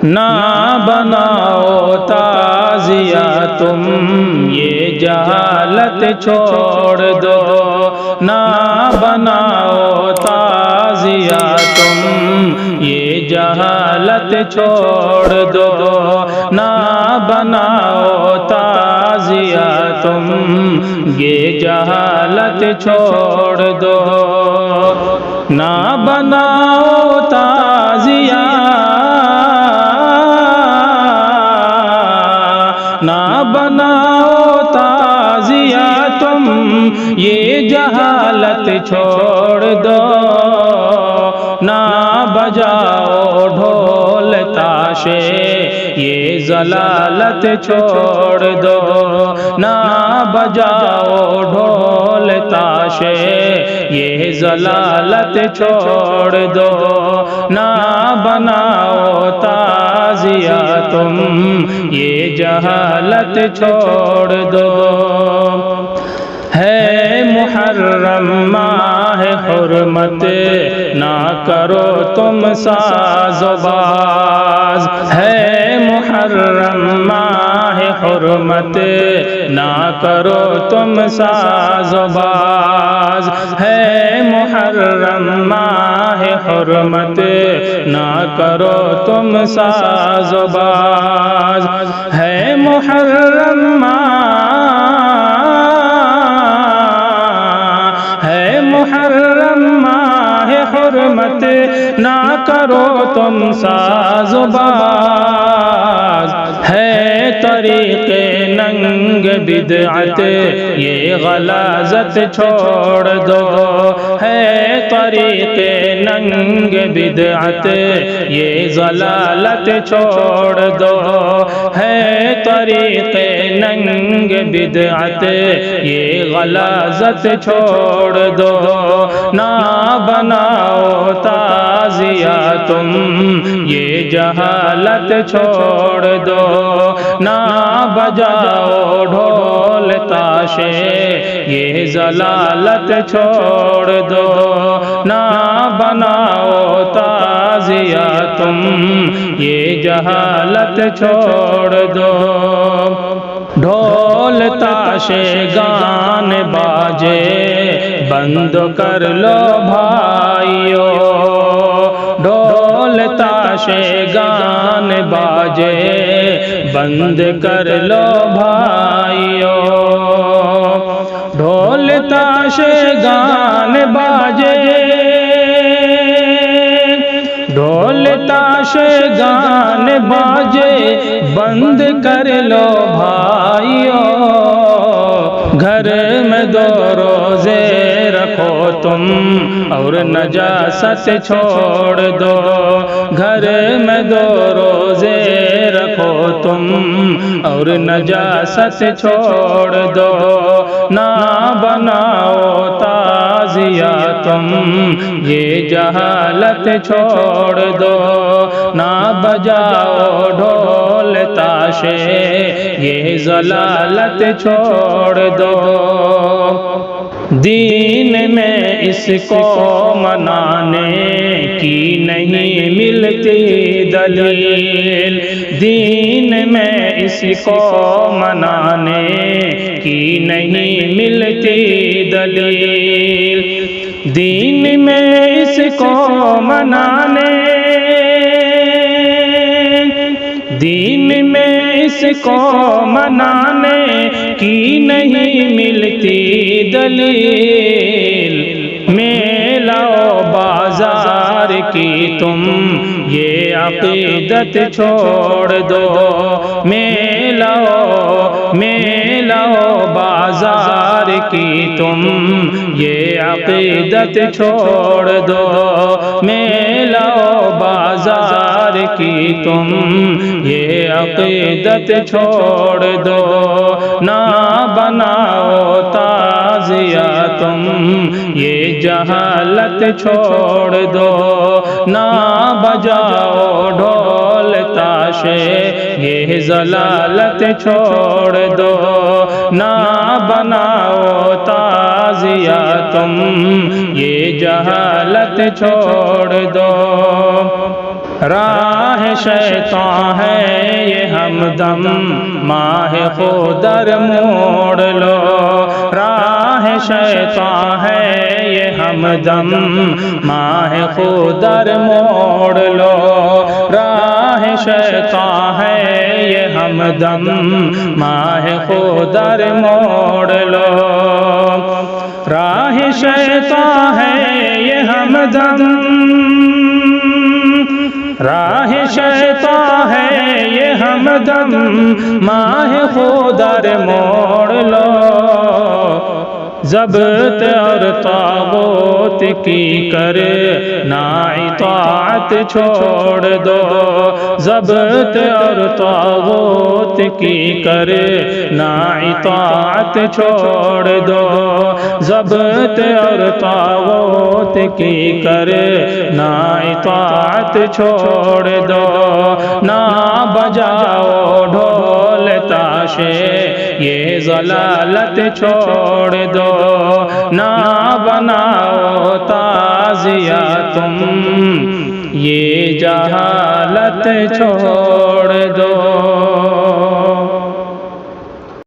نہ بناؤ تعزیہ تم یہ جہالت چھوڑ دو، نہ بناؤ تعزیہ تم یہ جہالت چھوڑ دو، نہ بناؤ تعزیہ تم یہ جہالت چھوڑ دو، نہ بناؤ تعزیہ، نہ بناؤ تعزیہ تم یہ جہالت چھوڑ دو، نہ بجاؤ ڈھول تاشے یہ ضلالت چھوڑ دو، نہ بجاؤ ڈھول تاشے یہ ضلالت چھوڑ دو، نہ بناؤ تعزیہ تم یہ جہالت چھوڑ دو۔ ہے محرم ماہ حرمت نہ کرو تم ساز و باز، ہے محرم ماہ حرمت نہ کرو تم ساز و باز، ہے محرم ماہ حرمت نہ کرو تم ساز و باز، ہے محرم محرم ماہ حرمت نہ کرو تم ساز و باز، ہے طریق ننگ بدعت یہ غلاظت چھوڑ دو، ہے طریق ننگ بدعت یہ ضلالت چھوڑ دو، ہے طریق ننگ بدعت یہ غلاظت چھوڑ دو، نہ بناؤ تعزیہ تم یہ جہالت چھوڑ دو، نہ بجاؤ ڈھول تاشے یہ ضلالت چھوڑ دو، نہ بناؤ تعزیہ تم یہ جہالت چھوڑ دو، ڈھول تاشے گان باجے بند کر لو بھائیو، ڈھول تاشے گان باجے بند کر لو بھائیو، ڈھول تاشے گان باجے، ڈھول تاشے گان باجے بند کر لو بھائیو، گھر میں دو روزے رکھو تم اور نجاست چھوڑ دو، گھر میں دو روزے رکھو تم اور نجاست چھوڑ دو، نہ بناؤ تعزیہ تم یہ جہالت چھوڑ دو، نہ بجاؤ ڈھول تاشے یہ ضلالت چھوڑ دو، دین میں اس کو منانے کی نہیں ملتی دلیل، دین میں اس کو منانے کی نہیں ملتی دلیل، دین میں اس کو منانے، دین میں اس کو منانے کی نہیں ملتی دلیل، میلہ و بازار کی تم یہ عقیدت چھوڑ دو، میلہ و بازار کی تم یہ عقیدت چھوڑ دو، میلہ و بازار کی تم یہ عقیدت چھوڑ دو، نہ بناؤ تعزیہ تم یہ جہالت چھوڑ دو، نہ بجاؤ ڈھول تاشے یہ ضلالت چھوڑ دو، نہ بناؤ تعزیہ تم یہ جہالت چھوڑ دو۔ راہ شیطان ہے یہ ہمدم ماہ خودر موڑ لو، راہ شیطان ہے یہ ہمدم ماہ خودر موڑ لو، راہ شیطان ہے یہ ہمدم ماہ خودر موڑ لو، راہ شیطان ہے یہ ہمدم، راہ شیطان ہے یہ ہمدم ماہ خودر موڑ لو، ضبط اور طاغوت کی کر نا اطاعت چھوڑ دو، ضبط اور طاغوت کی کر نا اطاعت چھوڑ دو، ضبط اور طاغوت کی کر نا اطاعت چھوڑ دو، نہ بجاؤ ڈھول تاشے یہ ضلالت چھوڑ دو، نہ بناؤ تعزیہ تم یہ جہالت چھوڑ دو۔